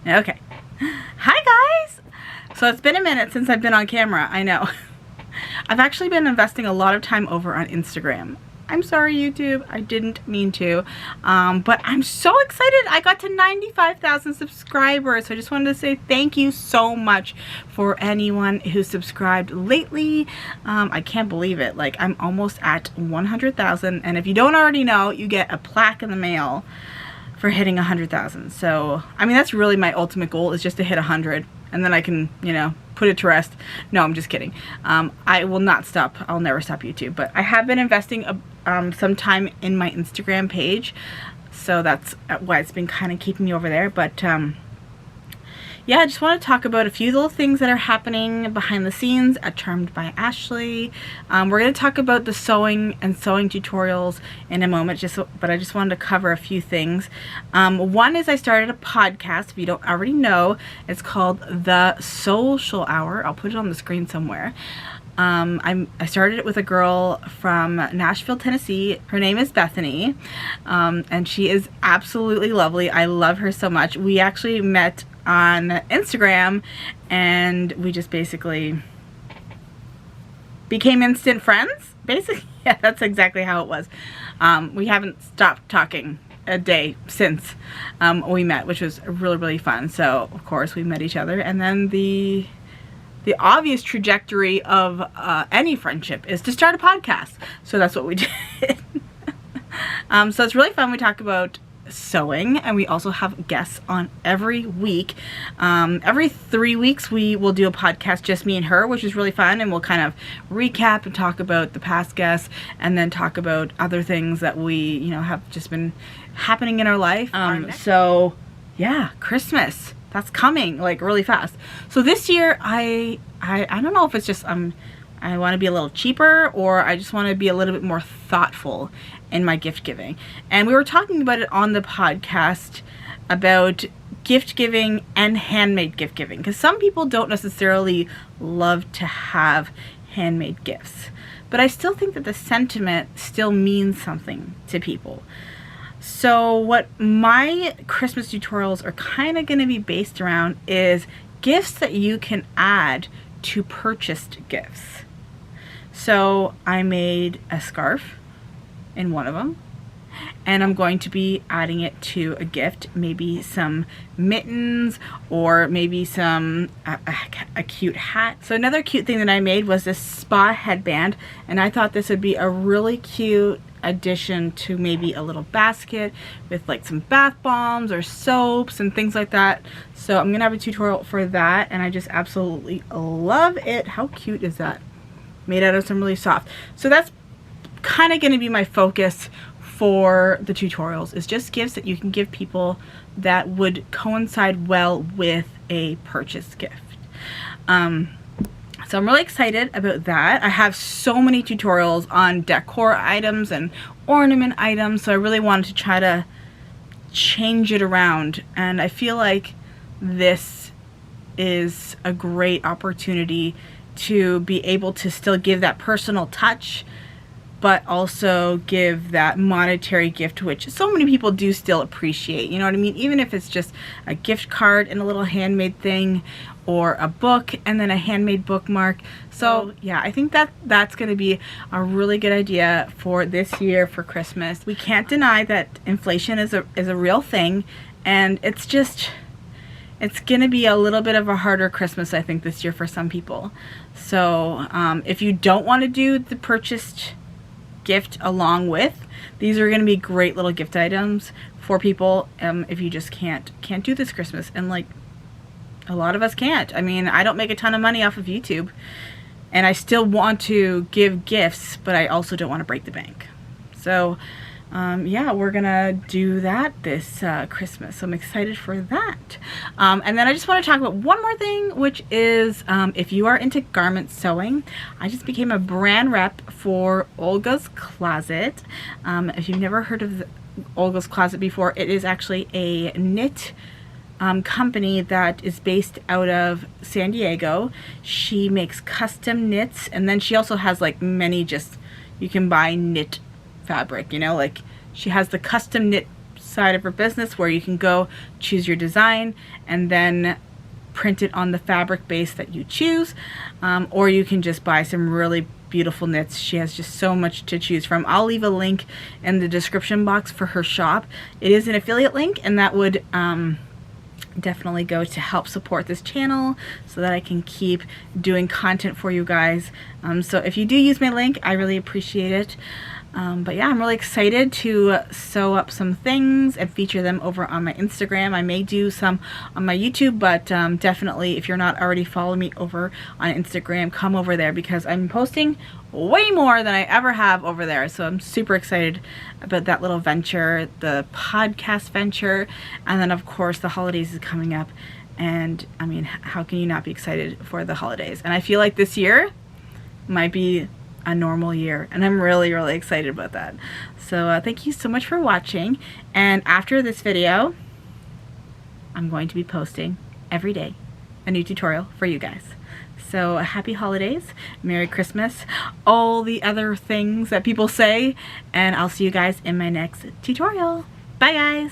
Okay. Hi guys! So it's been a minute since I've been on camera, I know. I've actually been investing a lot of time over on Instagram. I'm sorry YouTube, I didn't mean to. But I'm so excited. I got to 95,000 subscribers. So I just wanted to say thank you so much for anyone who subscribed lately. I can't believe it. Like, I'm almost at 100,000. And if you don't already know, you get a plaque in the mail for hitting 100,000. So, I mean, that's really my ultimate goal, is just to hit 100. And then I can, you know, put it to rest. No, I'm just kidding. I will not stop. I'll never stop YouTube. But I have been investing some time in my Instagram page. So that's why it's been kind of keeping me over there. But yeah, I just want to talk about a few little things that are happening behind the scenes at Charmed by Ashley. We're going to talk about the sewing and sewing tutorials in a moment, but I just wanted to cover a few things. One is I started a podcast, if you don't already know. It's called The Sewcial Hour. I'll put it on the screen somewhere. I started it with a girl from Nashville, Tennessee. Her name is Bethany, and she is absolutely lovely. I love her so much. We actually met on Instagram, and we just basically became instant friends, basically. Yeah, that's exactly how it was. We haven't stopped talking a day since we met, which was really, really fun. So, of course, we met each other, and then the obvious trajectory of any friendship is to start a podcast. So that's what we did. So it's really fun. We talk about sewing, and we also have guests on every week. Every 3 weeks we will do a podcast, just me and her, which is really fun, and we'll kind of recap and talk about the past guests, and then talk about other things that we, you know, have just been happening in our life. So yeah, Christmas, that's coming like really fast. So this year I don't know if it's just I want to be a little cheaper, or I just want to be a little bit more thoughtful in my gift giving. And we were talking about it on the podcast about gift giving and handmade gift giving, because some people don't necessarily love to have handmade gifts, but I still think that the sentiment still means something to people. So what my Christmas tutorials are kind of going to be based around is gifts that you can add to purchased gifts. So I made a scarf in one of them, and I'm going to be adding it to a gift, maybe some mittens, or maybe some a cute hat. So another cute thing that I made was this spa headband, and I thought this would be a really cute addition to maybe a little basket with like some bath bombs or soaps and things like that. So I'm gonna have a tutorial for that, and I just absolutely love it. How cute is that? Made out of some really soft. So that's kind of going to be my focus for the tutorials, is just gifts that you can give people that would coincide well with a purchased gift. So I'm really excited about that. I have so many tutorials on decor items and ornament items, so I really wanted to try to change it around, and I feel like this is a great opportunity to be able to still give that personal touch, but also give that monetary gift, which so many people do still appreciate. You know what I mean? Even if it's just a gift card and a little handmade thing, or a book and then a handmade bookmark. So yeah, I think that that's going to be a really good idea for this year for Christmas. We can't deny that inflation is a real thing, and it's going to be a little bit of a harder Christmas, I think, this year for some people. So if you don't want to do the purchased gift along with, these are going to be great little gift items for people if you just can't do this Christmas. And like, a lot of us can't. I mean, I don't make a ton of money off of YouTube, and I still want to give gifts, but I also don't want to break the bank. So yeah, we're gonna do that this Christmas, so I'm excited for that. And then I just want to talk about one more thing, which is if you are into garment sewing, I just became a brand rep for Olga's Closet. If you've never heard of Olga's Closet before, it is actually a knit company that is based out of San Diego. She makes custom knits, and then she also has like many, just you can buy knit fabric, you know, like she has the custom knit side of her business where you can go choose your design and then print it on the fabric base that you choose, or you can just buy some really beautiful knits. She has just so much to choose from. I'll leave a link in the description box for her shop. It is an affiliate link, and that would definitely go to help support this channel so that I can keep doing content for you guys. So if you do use my link, I really appreciate it. But yeah, I'm really excited to sew up some things and feature them over on my Instagram. I may do some on my YouTube, but definitely if you're not already following me over on Instagram, come over there because I'm posting way more than I ever have over there. So I'm super excited about that little venture, the podcast venture, and then of course the holidays is coming up. And I mean, how can you not be excited for the holidays? And I feel like this year might be a normal year, and I'm really excited about that. So thank you so much for watching, and after this video I'm going to be posting every day a new tutorial for you guys. So happy holidays, Merry Christmas, all the other things that people say, and I'll see you guys in my next tutorial. Bye guys.